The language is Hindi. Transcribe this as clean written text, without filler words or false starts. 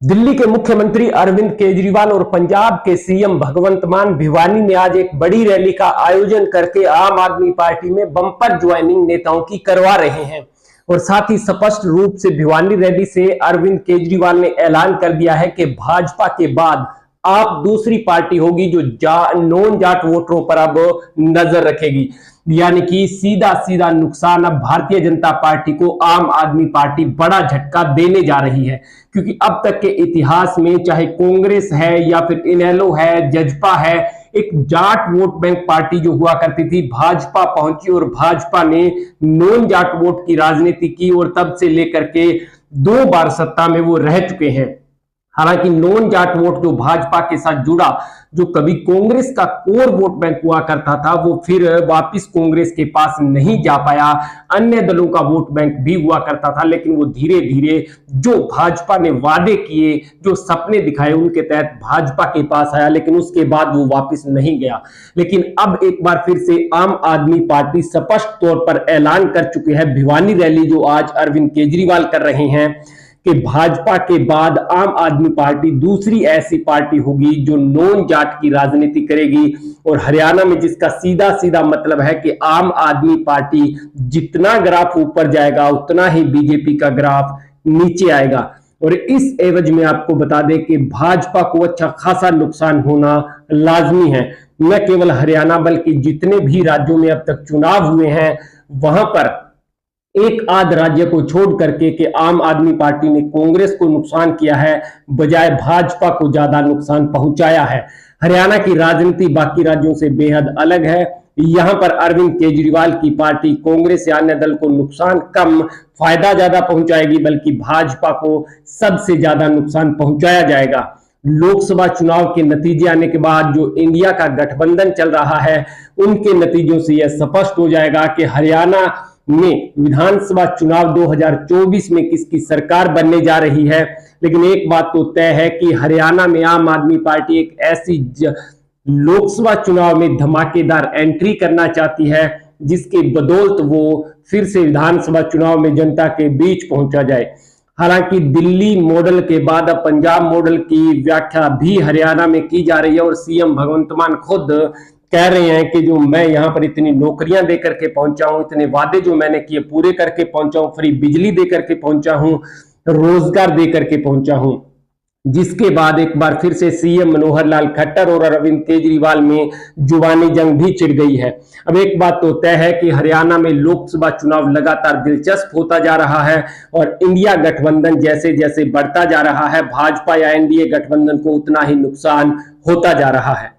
दिल्ली के मुख्यमंत्री अरविंद केजरीवाल और पंजाब के सीएम भगवंत मान भिवानी में आज एक बड़ी रैली का आयोजन करके आम आदमी पार्टी में बम्पर ज्वाइनिंग नेताओं की करवा रहे हैं। और साथ ही स्पष्ट रूप से भिवानी रैली से अरविंद केजरीवाल ने ऐलान कर दिया है कि भाजपा के बाद आप दूसरी पार्टी होगी जो नॉन जाट वोटरों पर अब नजर रखेगी। यानी कि सीधा सीधा नुकसान अब भारतीय जनता पार्टी को आम आदमी पार्टी बड़ा झटका देने जा रही है, क्योंकि अब तक के इतिहास में चाहे कांग्रेस है या फिर इनेलो है, जजपा है, एक जाट वोट बैंक पार्टी जो हुआ करती थी, भाजपा पहुंची और भाजपा ने नॉन जाट वोट की राजनीति की और तब से लेकर के 2 बार सत्ता में वो रह चुके हैं। हालांकि नॉन जाट वोट जो भाजपा के साथ जुड़ा, जो कभी कांग्रेस का कोर वोट बैंक हुआ करता था, वो फिर वापस कांग्रेस के पास नहीं जा पाया। अन्य दलों का वोट बैंक भी हुआ करता था, लेकिन वो धीरे धीरे जो भाजपा ने वादे किए, जो सपने दिखाए, उनके तहत भाजपा के पास आया, लेकिन उसके बाद वो वापस नहीं गया। लेकिन अब एक बार फिर से आम आदमी पार्टी स्पष्ट तौर पर ऐलान कर चुकी है, भिवानी रैली जो आज अरविंद केजरीवाल कर रहे हैं, कि भाजपा के बाद आम आदमी पार्टी दूसरी ऐसी पार्टी होगी जो नॉन जाट की राजनीति करेगी। और हरियाणा में जिसका सीधा सीधा मतलब है कि आम आदमी पार्टी जितना ग्राफ ऊपर जाएगा उतना ही बीजेपी का ग्राफ नीचे आएगा। और इस एवज में आपको बता दें कि भाजपा को अच्छा खासा नुकसान होना लाजमी है। न केवल हरियाणा बल्कि जितने भी राज्यों में अब तक चुनाव हुए हैं, वहां पर एक आध राज्य को छोड़ करके कि आम आदमी पार्टी ने कांग्रेस को नुकसान किया है, बजाय भाजपा को ज्यादा नुकसान पहुंचाया है। हरियाणा की राजनीति बाकी राज्यों से बेहद अलग है। यहां पर अरविंद केजरीवाल की पार्टी कांग्रेस या अन्य दल को नुकसान कम, फायदा ज्यादा पहुंचाएगी, बल्कि भाजपा को सबसे ज्यादा नुकसान पहुंचाया जाएगा। लोकसभा चुनाव के नतीजे आने के बाद जो इंडिया का गठबंधन चल रहा है, उनके नतीजों से यह स्पष्ट हो जाएगा कि हरियाणा में विधानसभा चुनाव 2024 में किसकी सरकार बनने जा रही है। लेकिन एक बात तो तय है कि हरियाणा में आम आदमी पार्टी एक ऐसी लोकसभा चुनाव में धमाकेदार एंट्री करना चाहती है, जिसके बदौलत वो फिर से विधानसभा चुनाव में जनता के बीच पहुंचा जाए। हालांकि दिल्ली मॉडल के बाद अब पंजाब मॉडल की व्याख्या भी हरियाणा में की जा रही है और सीएम भगवंत मान खुद कह रहे हैं कि जो मैं यहां पर इतनी नौकरियां देकर के पहुंचा हूं, इतने वादे जो मैंने किए पूरे करके पहुंचा हूं, फ्री बिजली देकर के पहुंचा हूं, रोजगार देकर के पहुंचा हूं। जिसके बाद एक बार फिर से सीएम मनोहर लाल खट्टर और अरविंद केजरीवाल में जुबानी जंग भी छिड़ गई है। अब एक बात तो तय है कि हरियाणा में लोकसभा चुनाव लगातार दिलचस्प होता जा रहा है और इंडिया गठबंधन जैसे जैसे बढ़ता जा रहा है, भाजपा या एनडीए गठबंधन को उतना ही नुकसान होता जा रहा है।